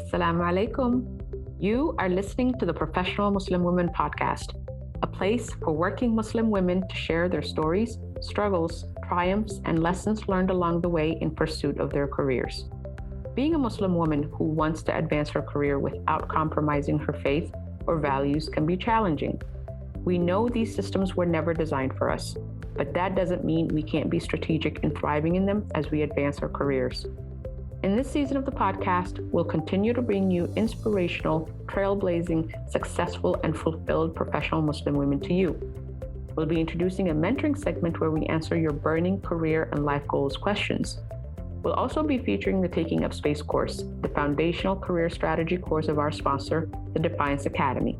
Assalamu alaikum. You are listening to the Professional Muslim Women Podcast, a place for working Muslim women to share their stories, struggles, triumphs, and lessons learned along the way in pursuit of their careers. Being a Muslim woman who wants to advance her career without compromising her faith or values can be challenging. We know these systems were never designed for us, but that doesn't mean we can't be strategic in thriving in them as we advance our careers. In this season of the podcast, we'll continue to bring you inspirational, trailblazing, successful, and fulfilled professional Muslim women to you. We'll be introducing a mentoring segment where we answer your burning career and life goals questions. We'll also be featuring the Taking Up Space course, the foundational career strategy course of our sponsor, the Defiance Academy.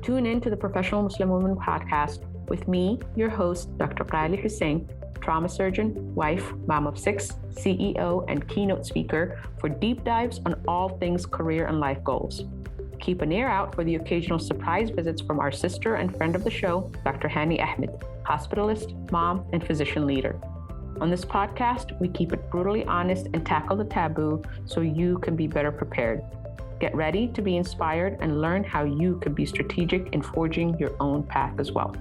Tune in to the Professional Muslim Women Podcast with me, your host, Dr. Qali Hussain, trauma surgeon, wife, mom of 6, CEO, and keynote speaker for deep dives on all things career and life goals. Keep an ear out for the occasional surprise visits from our sister and friend of the show, Dr. Hani Ahmed, hospitalist, mom, and physician leader. On this podcast, we keep it brutally honest and tackle the taboo so you can be better prepared. Get ready to be inspired and learn how you can be strategic in forging your own path as well.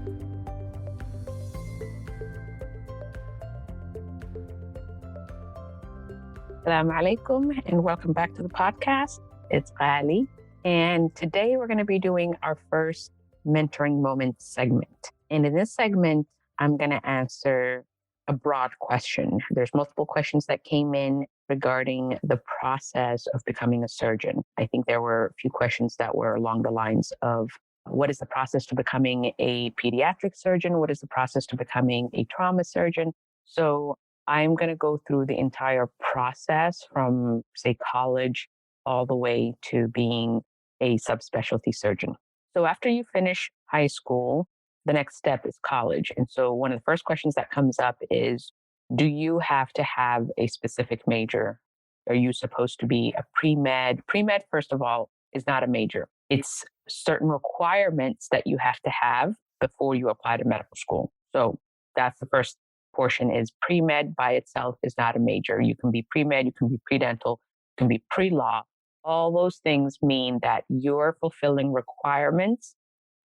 Assalamu alaikum and welcome back to the podcast. It's Qali, and today we're going to be doing our first mentoring moment segment. And in this segment, I'm going to answer a broad question. There's multiple questions that came in regarding the process of becoming a surgeon. I think there were a few questions that were along the lines of what is the process to becoming a pediatric surgeon? What is the process to becoming a trauma surgeon? So I'm going to go through the entire process from, say, college all the way to being a subspecialty surgeon. So after you finish high school, the next step is college. And so one of the first questions that comes up is, do you have to have a specific major? Are you supposed to be a pre-med? Pre-med, first of all, is not a major. It's certain requirements that you have to have before you apply to medical school. So that's the first portion. Is pre-med by itself is not a major. You can be pre-med, you can be pre-dental, you can be pre-law. All those things mean that you're fulfilling requirements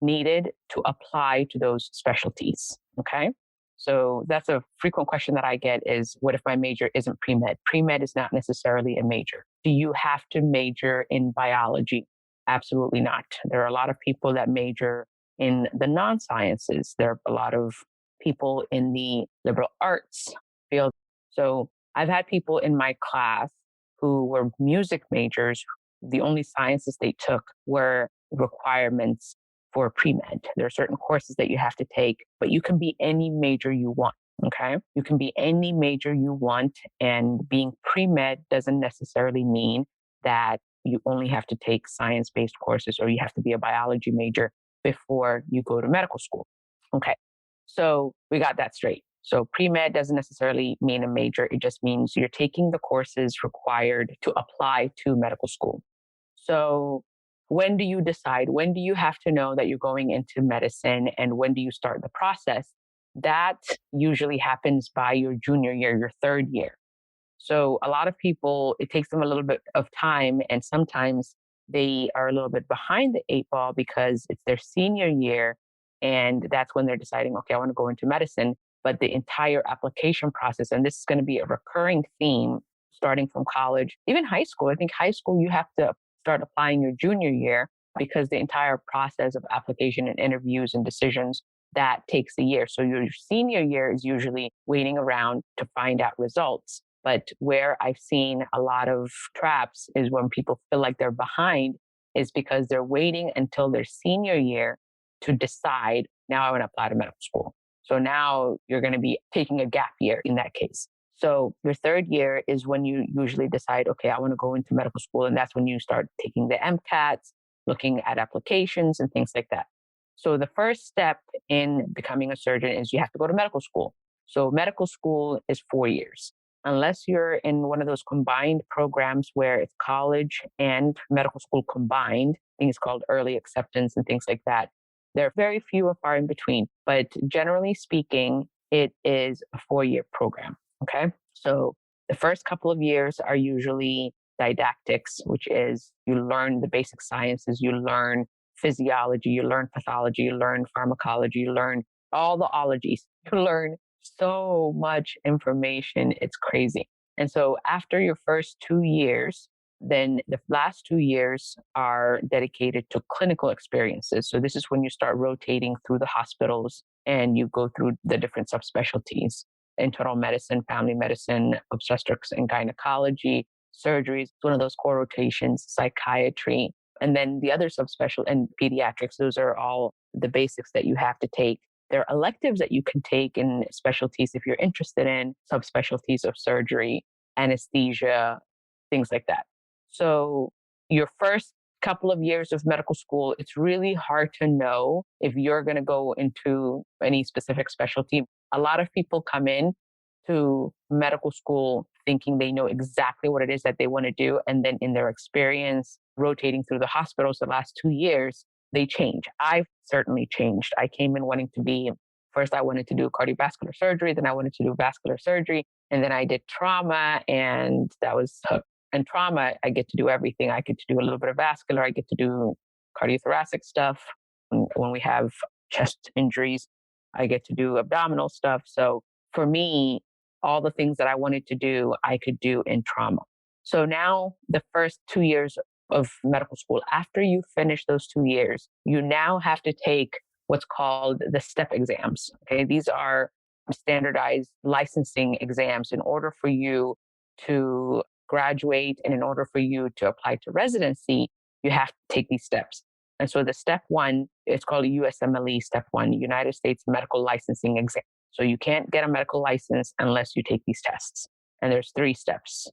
needed to apply to those specialties. Okay. So that's a frequent question that I get is, what if my major isn't pre-med? Pre-med is not necessarily a major. Do you have to major in biology? Absolutely not. There are a lot of people that major in the non-sciences. There are a lot of people in the liberal arts field. So I've had people in my class who were music majors. The only sciences they took were requirements for pre-med. There are certain courses that you have to take, but you can be any major you want. Okay. You can be any major you want. And being pre-med doesn't necessarily mean that you only have to take science-based courses or you have to be a biology major before you go to medical school. Okay. So we got that straight. So pre-med doesn't necessarily mean a major. It just means you're taking the courses required to apply to medical school. So when do you decide? When do you have to know that you're going into medicine? And when do you start the process? That usually happens by your junior year, your third year. So a lot of people, it takes them a little bit of time. And sometimes they are a little bit behind the 8 ball because it's their senior year. And that's when they're deciding, okay, I want to go into medicine. But the entire application process, and this is going to be a recurring theme starting from college, even high school. I think high school, you have to start applying your junior year because the entire process of application and interviews and decisions, that takes a year. So your senior year is usually waiting around to find out results. But where I've seen a lot of traps is when people feel like they're behind is because they're waiting until their senior year to decide, now I want to apply to medical school. So now you're going to be taking a gap year in that case. So your third year is when you usually decide, okay, I want to go into medical school. And that's when you start taking the MCATs, looking at applications and things like that. So the first step in becoming a surgeon is you have to go to medical school. So medical school is 4 years. Unless you're in one of those combined programs where it's college and medical school combined, things called early acceptance and things like that. There are very few and far in between, but generally speaking, it is a 4-year program. Okay. So the first couple of years are usually didactics, which is you learn the basic sciences, you learn physiology, you learn pathology, you learn pharmacology, you learn all the ologies, you learn so much information. It's crazy. And so after your first 2 years, then the last 2 years are dedicated to clinical experiences. So this is when you start rotating through the hospitals and you go through the different subspecialties: internal medicine, family medicine, obstetrics and gynecology, surgeries, one of those core rotations, psychiatry, and then the other subspecial and pediatrics. Those are all the basics that you have to take. There are electives that you can take in specialties if you're interested in subspecialties of surgery, anesthesia, things like that. So your first couple of years of medical school, it's really hard to know if you're going to go into any specific specialty. A lot of people come in to medical school thinking they know exactly what it is that they want to do. And then in their experience rotating through the hospitals the last 2 years, they change. I've certainly changed. I came in wanting to be, first, I wanted to do cardiovascular surgery, then I wanted to do vascular surgery, and then I did trauma, and that was and trauma, I get to do everything. I get to do a little bit of vascular, I get to do cardiothoracic stuff. When we have chest injuries, I get to do abdominal stuff. So for me, all the things that I wanted to do, I could do in trauma. So now the first 2 years of medical school, after you finish those 2 years, you now have to take what's called the STEP exams. Okay, these are standardized licensing exams in order for you to graduate and in order for you to apply to residency, you have to take these steps. And so the step one, it's called a USMLE step one, United States Medical Licensing Exam. So you can't get a medical license unless you take these tests. And there's 3 steps.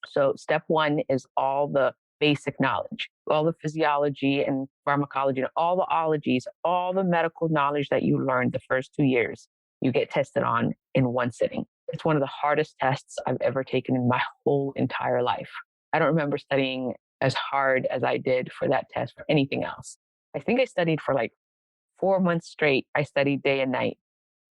So step one is all the basic knowledge, all the physiology and pharmacology, and all the ologies, all the medical knowledge that you learned the first 2 years, you get tested on in one sitting. It's one of the hardest tests I've ever taken in my whole entire life. I don't remember studying as hard as I did for that test for anything else. I think I studied for like 4 months straight. I studied day and night.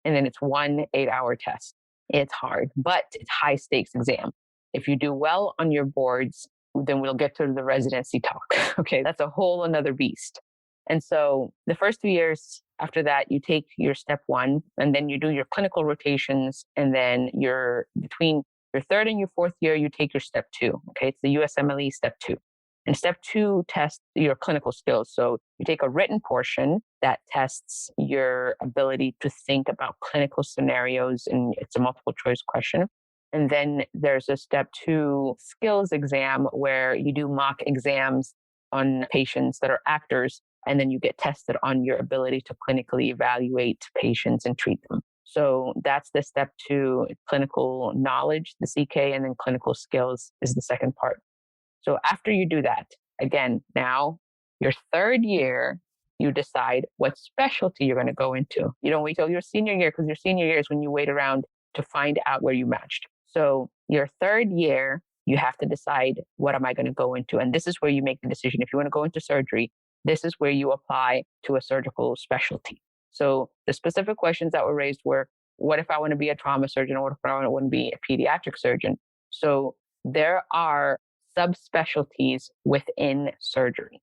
And then it's 1 8-hour test. It's hard, but it's high stakes exam. If you do well on your boards, then we'll get to the residency talk. Okay, that's a whole another beast. And so the first 2 years after that, you take your step one, and then you do your clinical rotations. And then between your third and your fourth year, you take your step two. Okay, it's the USMLE step two. And step two tests your clinical skills. So you take a written portion that tests your ability to think about clinical scenarios, and it's a multiple choice question. And then there's a step two skills exam where you do mock exams on patients that are actors, and then you get tested on your ability to clinically evaluate patients and treat them. So that's the step two clinical knowledge, the CK, and then clinical skills is the second part. So after you do that, again, now your third year, you decide what specialty you're going to go into. You don't wait till your senior year, because your senior year is when you wait around to find out where you matched. So your third year, you have to decide, what am I going to go into? And this is where you make the decision. If you want to go into surgery, this is where you apply to a surgical specialty. So the specific questions that were raised were, what if I want to be a trauma surgeon, or what if I want to be a pediatric surgeon? So there are subspecialties within surgery.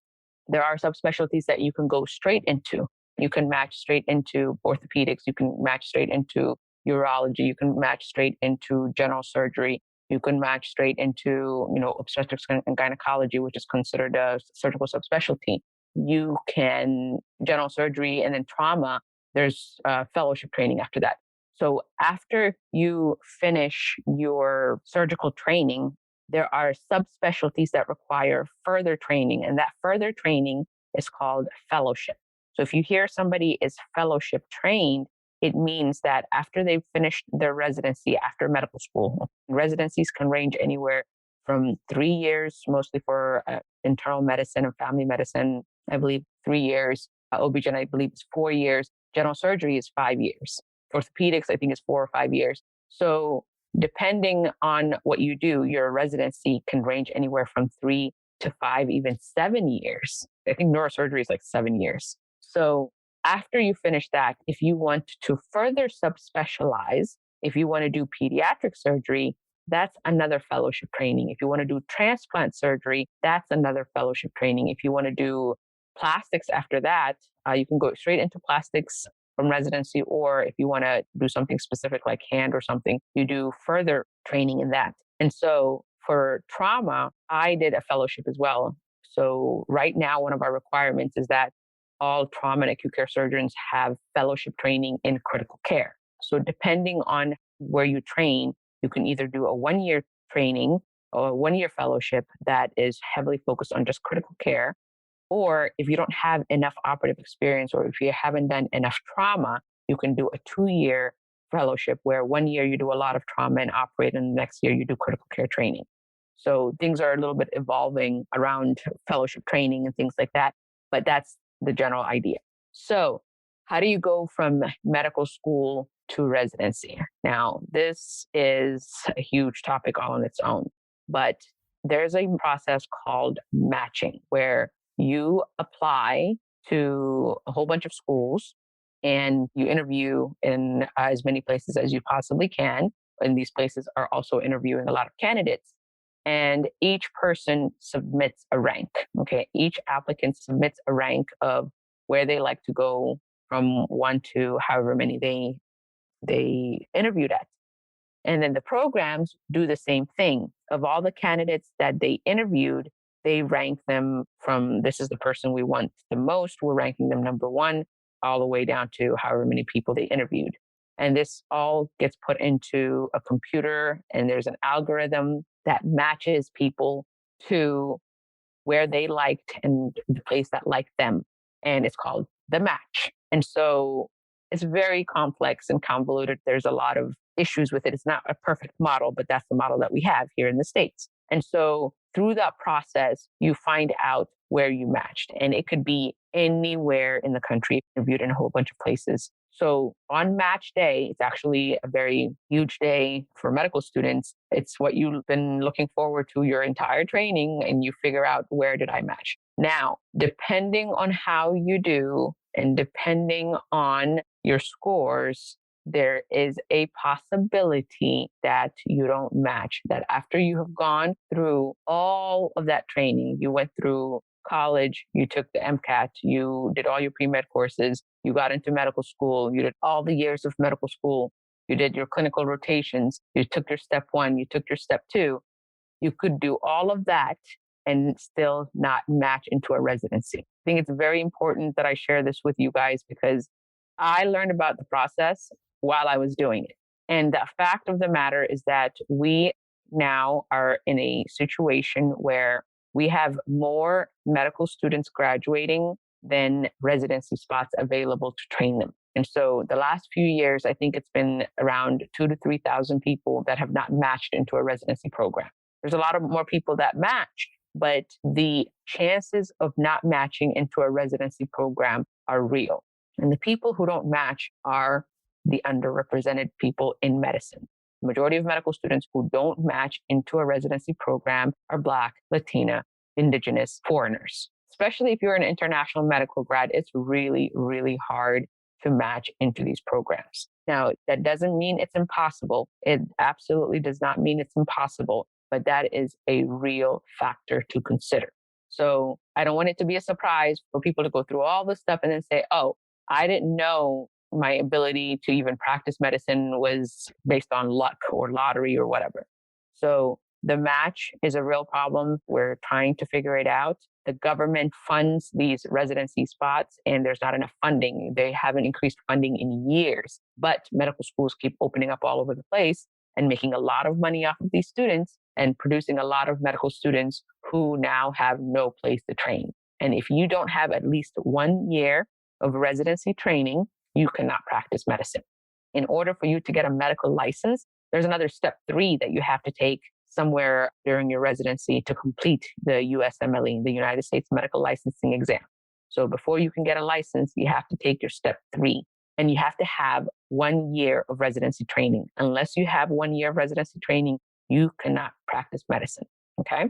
There are subspecialties that you can go straight into. You can match straight into orthopedics. You can match straight into urology. You can match straight into general surgery. You can match straight into, obstetrics and gynecology, which is considered a surgical subspecialty. You can general surgery, and then trauma. There's fellowship training after that. So after you finish your surgical training, there are subspecialties that require further training, and that further training is called fellowship. So if you hear somebody is fellowship trained, it means that after they've finished their residency after medical school, residencies can range anywhere from 3 years, mostly for internal medicine and family medicine, I believe 3 years. OB-GYN, I believe, is 4 years. General surgery is 5 years. Orthopedics, I think, is 4 or 5 years. So depending on what you do, your residency can range anywhere from 3 to 5, even 7 years. I think neurosurgery is like 7 years. So after you finish that, if you want to further subspecialize, if you want to do pediatric surgery, that's another fellowship training. If you want to do transplant surgery, that's another fellowship training. If you want to do plastics after that, you can go straight into plastics from residency, or if you want to do something specific like hand or something, you do further training in that. And so for trauma, I did a fellowship as well. So right now, one of our requirements is that all trauma and acute care surgeons have fellowship training in critical care. So depending on where you train, you can either do a 1 year training or a 1 year fellowship that is heavily focused on just critical care. Or if you don't have enough operative experience, or if you haven't done enough trauma, you can do a 2 year fellowship where 1 year you do a lot of trauma and operate, and the next year you do critical care training. So things are a little bit evolving around fellowship training and things like that, but that's the general idea. So, how do you go from medical school to residency? Now, this is a huge topic all on its own, but there's a process called matching where you apply to a whole bunch of schools and you interview in as many places as you possibly can. And these places are also interviewing a lot of candidates. And each person submits a rank. Okay. Each applicant submits a rank of where they like to go from one to however many they interviewed at. And then the programs do the same thing. Of all the candidates that they interviewed, they rank them from this is the person we want the most. We're ranking them number one, all the way down to however many people they interviewed. And this all gets put into a computer, and there's an algorithm that matches people to where they liked and the place that liked them. And it's called the match. And so it's very complex and convoluted. There's a lot of issues with it. It's not a perfect model, but that's the model that we have here in the States. And so through that process, you find out where you matched. And it could be anywhere in the country, interviewed in a whole bunch of places. So on match day, it's actually a very huge day for medical students. It's what you've been looking forward to your entire training, and you figure out where did I match. Now, depending on how you do and depending on your scores, there is a possibility that you don't match, that after you have gone through all of that training, you went through college, you took the MCAT, you did all your pre-med courses, you got into medical school, you did all the years of medical school, you did your clinical rotations, you took your step one, you took your step two, you could do all of that and still not match into a residency. I think it's very important that I share this with you guys because I learned about the process while I was doing it. And the fact of the matter is that we now are in a situation where we have more medical students graduating than residency spots available to train them. And so the last few years, I think it's been around 2,000 to 3,000 people that have not matched into a residency program. There's a lot of more people that match, but the chances of not matching into a residency program are real. And the people who don't match are the underrepresented people in medicine. The majority of medical students who don't match into a residency program are Black, Latina, Indigenous, foreigners. Especially if you're an international medical grad, it's really, really hard to match into these programs. Now, that doesn't mean it's impossible. It absolutely does not mean it's impossible, but that is a real factor to consider. So I don't want it to be a surprise for people to go through all this stuff and then say, oh, I didn't know my ability to even practice medicine was based on luck or lottery or whatever. So the match is a real problem. We're trying to figure it out. The government funds these residency spots and there's not enough funding. They haven't increased funding in years, but medical schools keep opening up all over the place and making a lot of money off of these students and producing a lot of medical students who now have no place to train. And if you don't have at least 1 year of residency training, you cannot practice medicine. In order for you to get a medical license, there's another step 3 that you have to take somewhere during your residency to complete the USMLE, the United States Medical Licensing Exam. So before you can get a license, you have to take your step 3 and you have to have 1 year of residency training. Unless you have 1 year of residency training, you cannot practice medicine. Okay.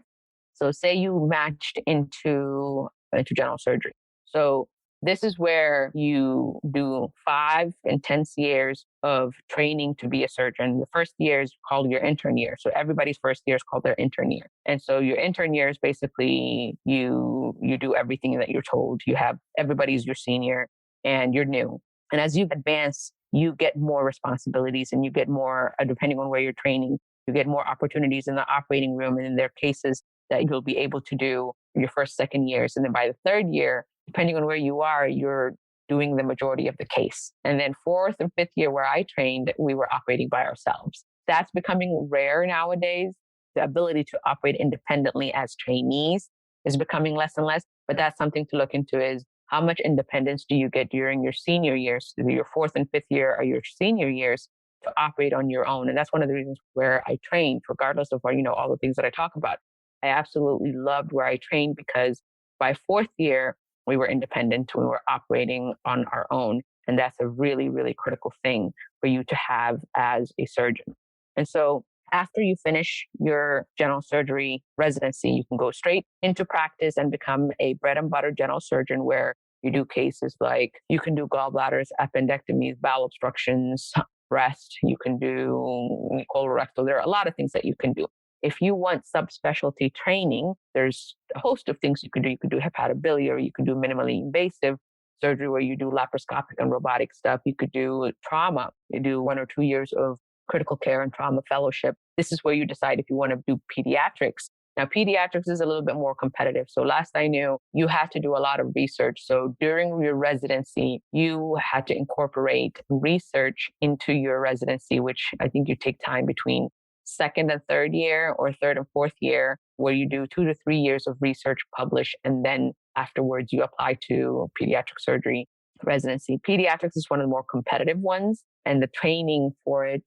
So say you matched into general surgery. So This is where you do 5 intense years of training to be a surgeon. The first year is called your intern year. So everybody's first year is called their intern year. And so your intern year is basically you do everything that you're told. You have everybody's your senior and you're new. And as you advance, you get more responsibilities and you get more, depending on where you're training, you get more opportunities in the operating room. And in their cases that you'll be able to do your first, second years. And then by the third year, depending on where you are, you're doing the majority of the case. And then fourth and fifth year where I trained, we were operating by ourselves. That's becoming rare nowadays. The ability to operate independently as trainees is becoming less and less, but that's something to look into is how much independence do you get during your senior years, your fourth and fifth year or your senior years to operate on your own. And that's one of the reasons where I trained, regardless of all the things that I talk about. I absolutely loved where I trained because by fourth year, we were independent. We were operating on our own. And that's a really, really critical thing for you to have as a surgeon. And so after you finish your general surgery residency, you can go straight into practice and become a bread and butter general surgeon where you do cases like you can do gallbladders, appendectomies, bowel obstructions, breast, you can do colorectal. There are a lot of things that you can do. If you want subspecialty training, there's a host of things you could do. You could do hepatobiliary, you could do minimally invasive surgery where you do laparoscopic and robotic stuff. You could do trauma. You do 1 or 2 years of critical care and trauma fellowship. This is where you decide if you want to do pediatrics. Now, pediatrics is a little bit more competitive. So last I knew, you had to do a lot of research. So during your residency, you had to incorporate research into your residency, which I think you take time between second and third year or third and fourth year, where you do 2 to 3 years of research, publish, and then afterwards you apply to pediatric surgery residency. Pediatrics is one of the more competitive ones, and the training for it,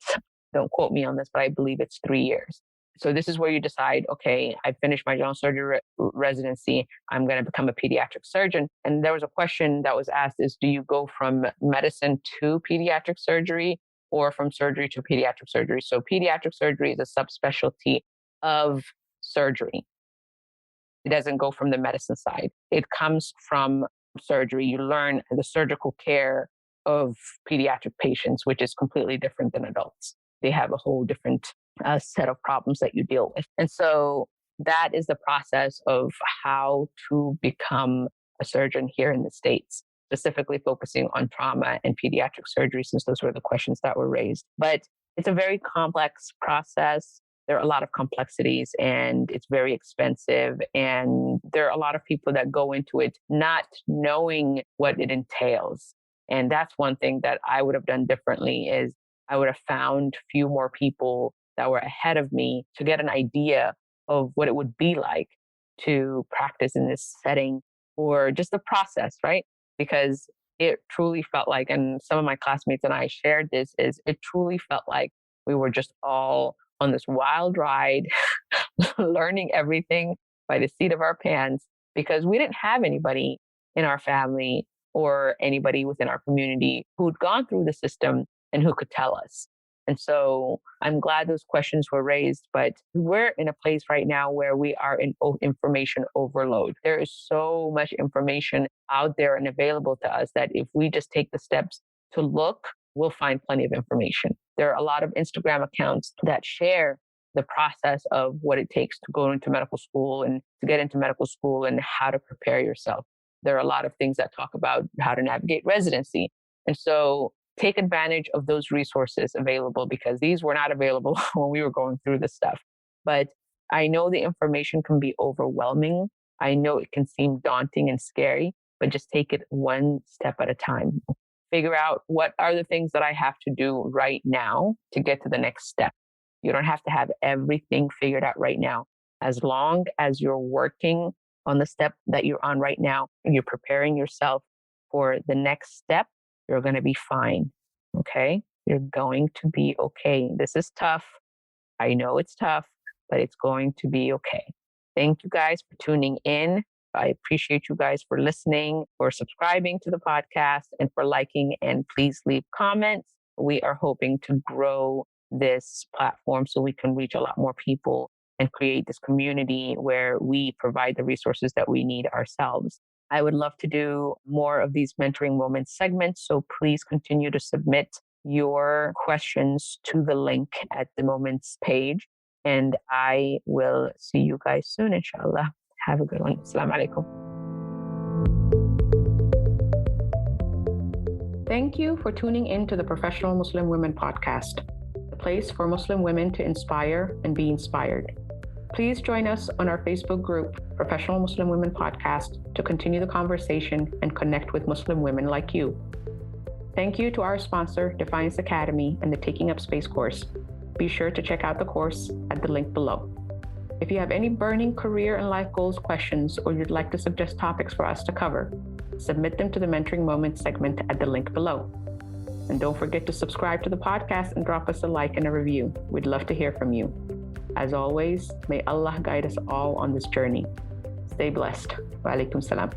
don't quote me on this, but I believe it's 3 years. So this is where you decide, okay, I finished my general surgery residency. I'm going to become a pediatric surgeon. And there was a question that was asked is, do you go from medicine to pediatric surgery or from surgery to pediatric surgery? So pediatric surgery is a subspecialty of surgery. It doesn't go from the medicine side. It comes from surgery. You learn the surgical care of pediatric patients, which is completely different than adults. They have a whole different set of problems that you deal with. And so that is the process of how to become a surgeon here in the States, specifically focusing on trauma and pediatric surgery, since those were the questions that were raised. But it's a very complex process. There are a lot of complexities and it's very expensive. And there are a lot of people that go into it not knowing what it entails. And that's one thing that I would have done differently is I would have found a few more people that were ahead of me to get an idea of what it would be like to practice in this setting or just the process, right? Because it truly felt like, and some of my classmates and I shared this, is it truly felt like we were just all on this wild ride, learning everything by the seat of our pants, because we didn't have anybody in our family or anybody within our community who'd gone through the system and who could tell us. And so I'm glad those questions were raised, but we're in a place right now where we are in information overload. There is so much information out there and available to us that if we just take the steps to look, we'll find plenty of information. There are a lot of Instagram accounts that share the process of what it takes to go into medical school and to get into medical school and how to prepare yourself. There are a lot of things that talk about how to navigate residency. And so take advantage of those resources available because these were not available when we were going through this stuff. But I know the information can be overwhelming. I know it can seem daunting and scary, but just take it one step at a time. Figure out what are the things that I have to do right now to get to the next step. You don't have to have everything figured out right now. As long as you're working on the step that you're on right now, and you're preparing yourself for the next step, you're going to be fine. Okay? You're going to be okay. This is tough. I know it's tough, but it's going to be okay. Thank you guys for tuning in. I appreciate you guys for listening, for subscribing to the podcast, and for liking. And please leave comments. We are hoping to grow this platform so we can reach a lot more people and create this community where we provide the resources that we need ourselves. I would love to do more of these mentoring moments segments. So please continue to submit your questions to the link at the moments page. And I will see you guys soon, inshallah. Have a good one. Assalamu alaikum. Thank you for tuning in to the Professional Muslim Women Podcast, the place for Muslim women to inspire and be inspired. Please join us on our Facebook group, Professional Muslim Women Podcast, to continue the conversation and connect with Muslim women like you. Thank you to our sponsor, Defiance Academy, and the Taking Up Space course. Be sure to check out the course at the link below. If you have any burning career and life goals questions, or you'd like to suggest topics for us to cover, submit them to the Mentoring Moments segment at the link below. And don't forget to subscribe to the podcast and drop us a like and a review. We'd love to hear from you. As always, may Allah guide us all on this journey. Stay blessed. Wa alaikum salam.